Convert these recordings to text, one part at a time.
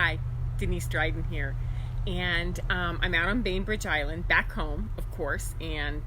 Hi, Denise Dryden here. And I'm out on Bainbridge Island, back home, of course, and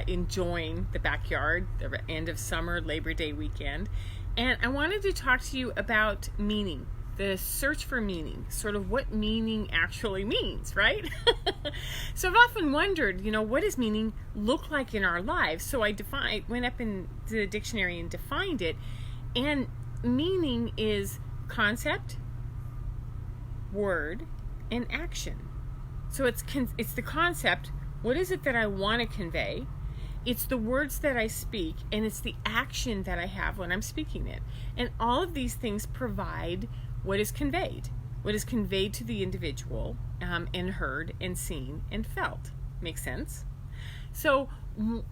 enjoying the backyard, the end of summer, Labor Day weekend. And I wanted to talk to you about meaning, the search for meaning, sort of what meaning actually means, right? So I've often wondered, what does meaning look like in our lives? So I went up into the dictionary and defined it. And meaning is concept, word, and action. So it's the concept. What is it that I want to convey? It's the words that I speak, and it's the action that I have when I'm speaking it. And all of these things provide what is conveyed to the individual, and heard and seen and felt. Makes sense? So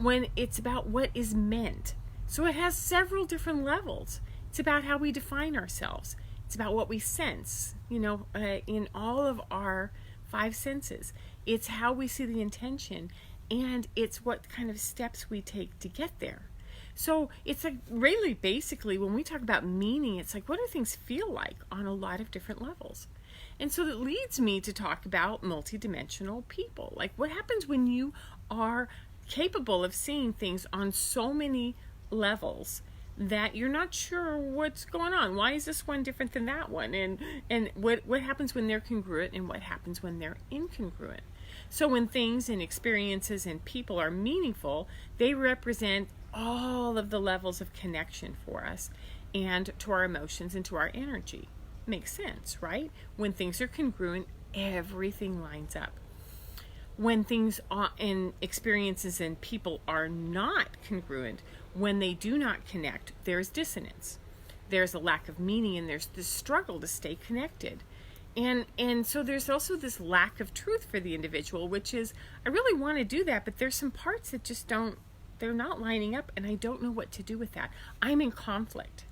when it's about what is meant, so it has several different levels. It's about how we define ourselves. It's about what we sense, in all of our five senses. It's how we see the intention, and it's what kind of steps we take to get there. So it's like really basically when we talk about meaning, it's like what do things feel like on a lot of different levels? And so that leads me to talk about multidimensional people. Like what happens when you are capable of seeing things on so many levels that you're not sure what's going on. Why is this one different than that one? And what happens when they're congruent and what happens when they're incongruent? So when things and experiences and people are meaningful, they represent all of the levels of connection for us and to our emotions and to our energy. Makes sense, right? When things are congruent, everything lines up. When things and experiences and people are not congruent, when they do not connect, there's dissonance. There's a lack of meaning, and there's this struggle to stay connected. And so there's also this lack of truth for the individual, which is, I really want to do that, but there's some parts that just they're not lining up, and I don't know what to do with that. I'm in conflict.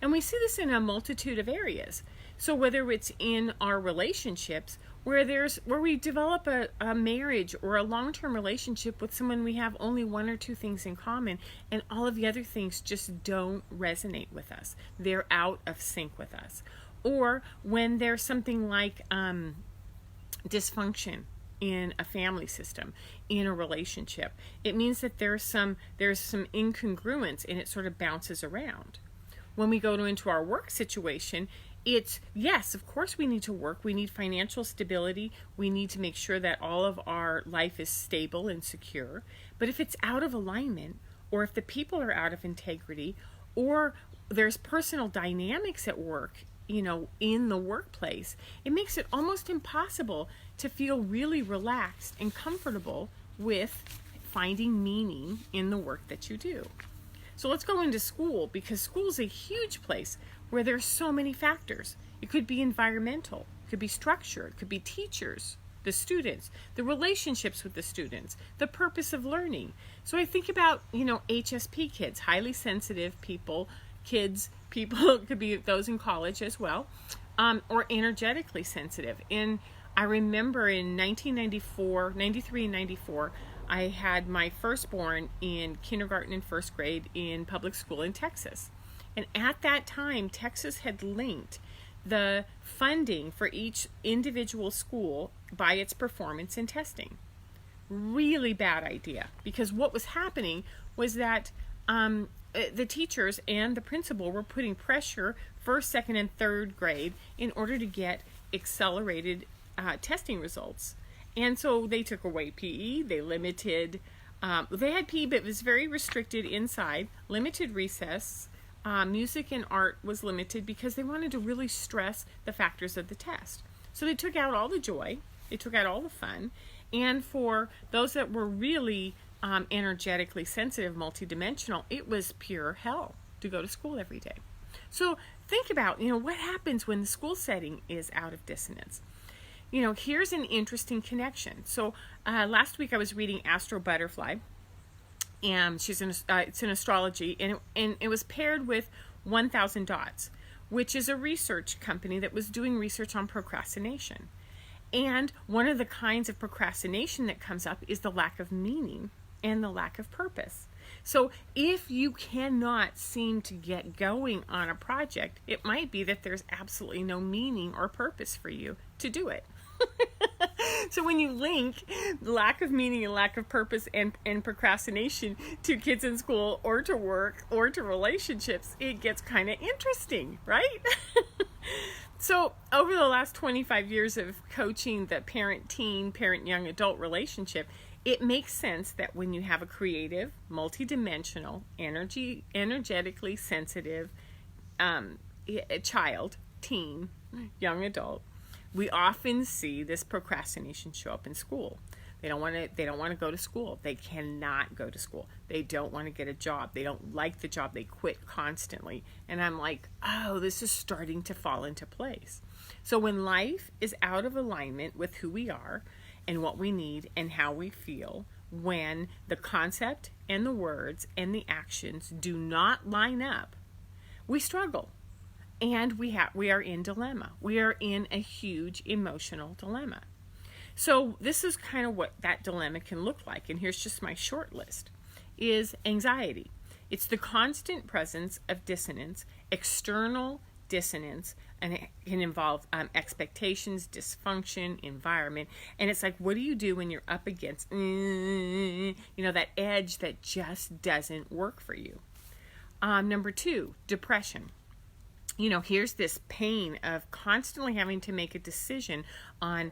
And we see this in a multitude of areas. So whether it's in our relationships, where we develop a marriage or a long-term relationship with someone, we have only one or two things in common, and all of the other things just don't resonate with us. They're out of sync with us. Or when there's something like dysfunction in a family system, in a relationship, it means that there's some incongruence, and it sort of bounces around. When we go into our work situation, it's, yes, of course we need to work. We need financial stability. We need to make sure that all of our life is stable and secure. But if it's out of alignment, or if the people are out of integrity, or there's personal dynamics at work, in the workplace, it makes it almost impossible to feel really relaxed and comfortable with finding meaning in the work that you do. So let's go into school, because school is a huge place where there's so many factors. It could be environmental, it could be structure, it could be teachers, the students, the relationships with the students, the purpose of learning. So I think about, HSP kids, highly sensitive people, people could be those in college as well, or energetically sensitive. And I remember in 93 and 94, I had my firstborn in kindergarten and first grade in public school in Texas. And at that time, Texas had linked the funding for each individual school by its performance in testing. Really bad idea, because what was happening was that the teachers and the principal were putting pressure first, second, and third grade in order to get accelerated testing results. And so they took away PE, they limited, they had PE, but it was very restricted inside, limited recess, music and art was limited because they wanted to really stress the factors of the test. So they took out all the joy, they took out all the fun, and for those that were really energetically sensitive, multidimensional, it was pure hell to go to school every day. So think about, what happens when the school setting is out of dissonance. Here's an interesting connection. So last week I was reading Astro Butterfly, and it's in astrology, and it was paired with 1000 Dots, which is a research company that was doing research on procrastination. And one of the kinds of procrastination that comes up is the lack of meaning and the lack of purpose. So if you cannot seem to get going on a project, it might be that there's absolutely no meaning or purpose for you to do it. So when you link lack of meaning and lack of purpose and procrastination to kids in school or to work or to relationships, it gets kind of interesting, right? So over the last 25 years of coaching the parent-teen, parent-young adult relationship, it makes sense that when you have a creative, multidimensional, energetically sensitive a child, teen, young adult, we often see this procrastination show up in school. They don't want to go to school. They cannot go to school. They don't want to get a job. They don't like the job. They quit constantly. And I'm like, oh, this is starting to fall into place. So when life is out of alignment with who we are and what we need and how we feel, when the concept and the words and the actions do not line up, we struggle. And we are in dilemma. We are in a huge emotional dilemma. So this is kind of what that dilemma can look like. And here's just my short list. Is anxiety. It's the constant presence of dissonance, external dissonance, and it can involve expectations, dysfunction, environment. And it's like, what do you do when you're up against, that edge that just doesn't work for you? Number 2, depression. Here's this pain of constantly having to make a decision on,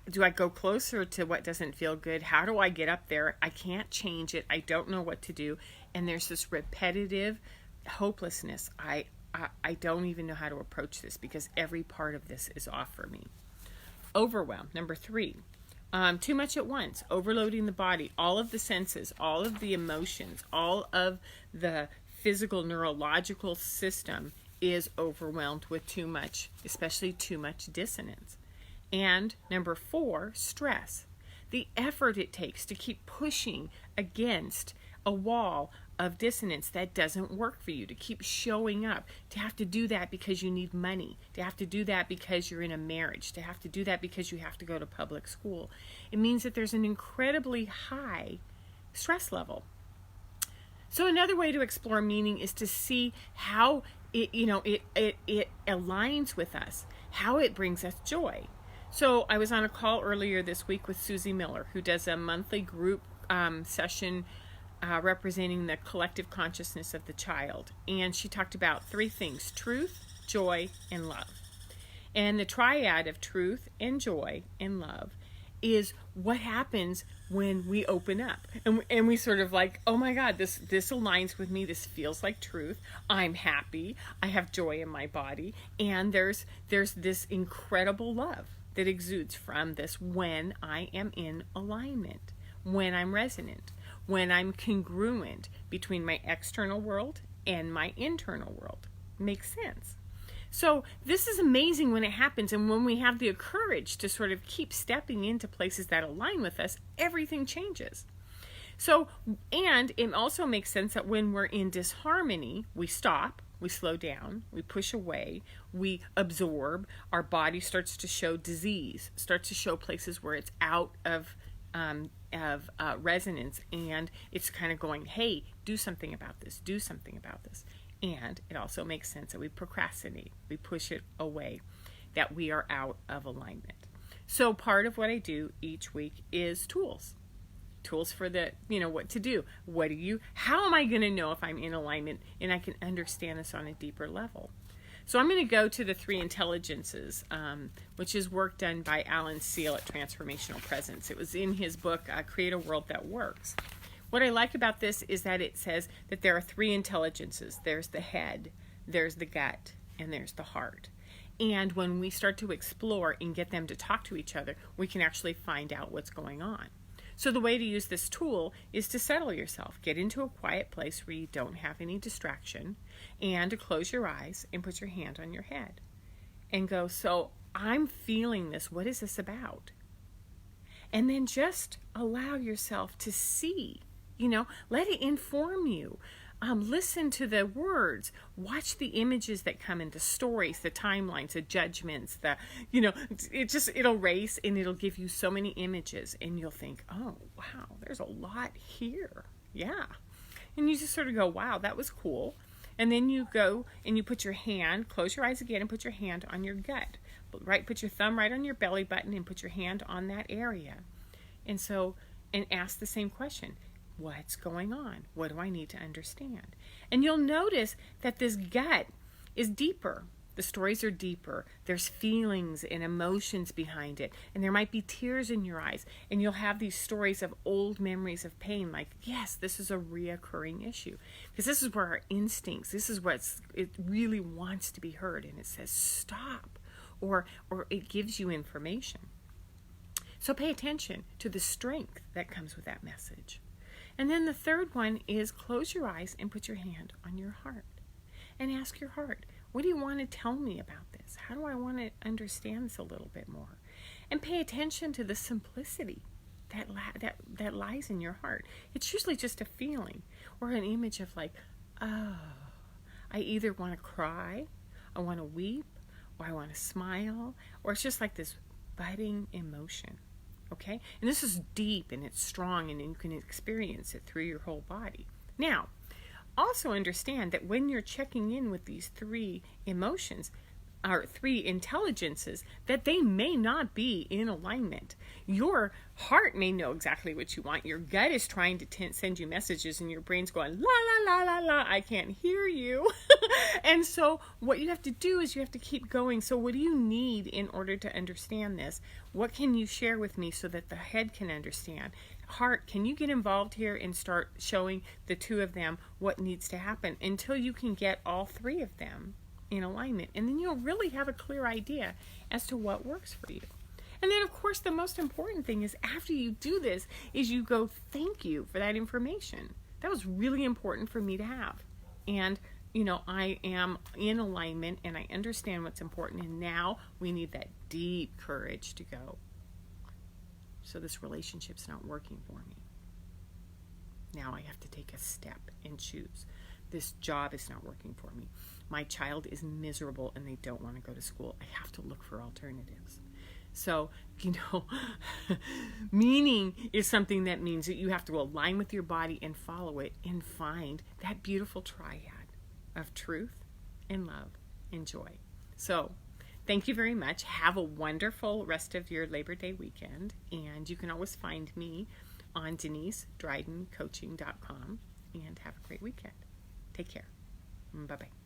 do I go closer to what doesn't feel good? How do I get up there? I can't change it. I don't know what to do. And there's this repetitive hopelessness. I don't even know how to approach this because every part of this is off for me. Overwhelm, number 3. Too much at once, overloading the body, all of the senses, all of the emotions, all of the physical, neurological system is overwhelmed with too much, especially too much dissonance. And number 4, stress. The effort it takes to keep pushing against a wall of dissonance that doesn't work for you, to keep showing up, to have to do that because you need money, to have to do that because you're in a marriage, to have to do that because you have to go to public school. It means that there's an incredibly high stress level. So another way to explore meaning is to see how it aligns with us, how it brings us joy. So I was on a call earlier this week with Susie Miller, who does a monthly group session representing the collective consciousness of the child. And she talked about 3 things: truth, joy, and love. And the triad of truth and joy and love is what happens when we open up and we sort of like, oh my God, this aligns with me. This feels like truth. I'm happy. I have joy in my body. And there's this incredible love that exudes from this when I am in alignment, when I'm resonant, when I'm congruent between my external world and my internal world. Makes sense. So this is amazing when it happens, and when we have the courage to sort of keep stepping into places that align with us, everything changes. So, and it also makes sense that when we're in disharmony, we stop, we slow down, we push away, we absorb, our body starts to show disease, starts to show places where it's out of resonance, and it's kind of going, hey, do something about this, do something about this. And it also makes sense that we procrastinate, we push it away, that we are out of alignment. So part of what I do each week is tools for the, what to do. How am I going to know if I'm in alignment and I can understand this on a deeper level? So I'm going to go to the 3 intelligences, which is work done by Alan Seale at Transformational Presence. It was in his book, Create a World That Works. What I like about this is that it says that there are 3 intelligences. There's the head, there's the gut, and there's the heart. And when we start to explore and get them to talk to each other, we can actually find out what's going on. So the way to use this tool is to settle yourself. Get into a quiet place where you don't have any distraction, and to close your eyes and put your hand on your head. And go, so I'm feeling this. What is this about? And then just allow yourself to see. Let it inform you. Listen to the words. Watch the images that come in, the stories, the timelines, the judgments, it'll race and it'll give you so many images, and you'll think, oh, wow, there's a lot here. Yeah. And you just sort of go, wow, that was cool. And then you go and you put your hand, close your eyes again and put your hand on your gut. Right, put your thumb right on your belly button and put your hand on that area. And ask the same question. What's going on? What do I need to understand? And you'll notice that this gut is deeper. The stories are deeper. There's feelings and emotions behind it. And there might be tears in your eyes. And you'll have these stories of old memories of pain, like, yes, this is a reoccurring issue. Because this is where our instincts, this is it really wants to be heard. And it says, stop. Or it gives you information. So pay attention to the strength that comes with that message. And then the third one is close your eyes and put your hand on your heart. And ask your heart, what do you want to tell me about this? How do I want to understand this a little bit more? And pay attention to the simplicity that lies in your heart. It's usually just a feeling or an image of like, oh, I either want to cry, I want to weep, or I want to smile, or it's just like this budding emotion. Okay? And this is deep and it's strong and you can experience it through your whole body. Now, also understand that when you're checking in with these three emotions, or three intelligences, that they may not be in alignment. Your heart may know exactly what you want. Your gut is trying to send you messages and your brain's going, la, la, la, la, la, I can't hear you. And so what you have to do is you have to keep going. So what do you need in order to understand this? What can you share with me so that the head can understand? Heart, can you get involved here and start showing the two of them what needs to happen until you can get all three of them in alignment, and then you'll really have a clear idea as to what works for you. And then of course the most important thing is after you do this is you go, thank you for that information. That was really important for me to have. And I am in alignment and I understand what's important, and now we need that deep courage to go. So this relationship's not working for me. Now I have to take a step and choose. This job is not working for me. My child is miserable and they don't want to go to school. I have to look for alternatives. So, meaning is something that means that you have to align with your body and follow it and find that beautiful triad of truth and love and joy. So, thank you very much. Have a wonderful rest of your Labor Day weekend. And you can always find me on DeniseDrydenCoaching.com. And have a great weekend. Take care. Bye-bye.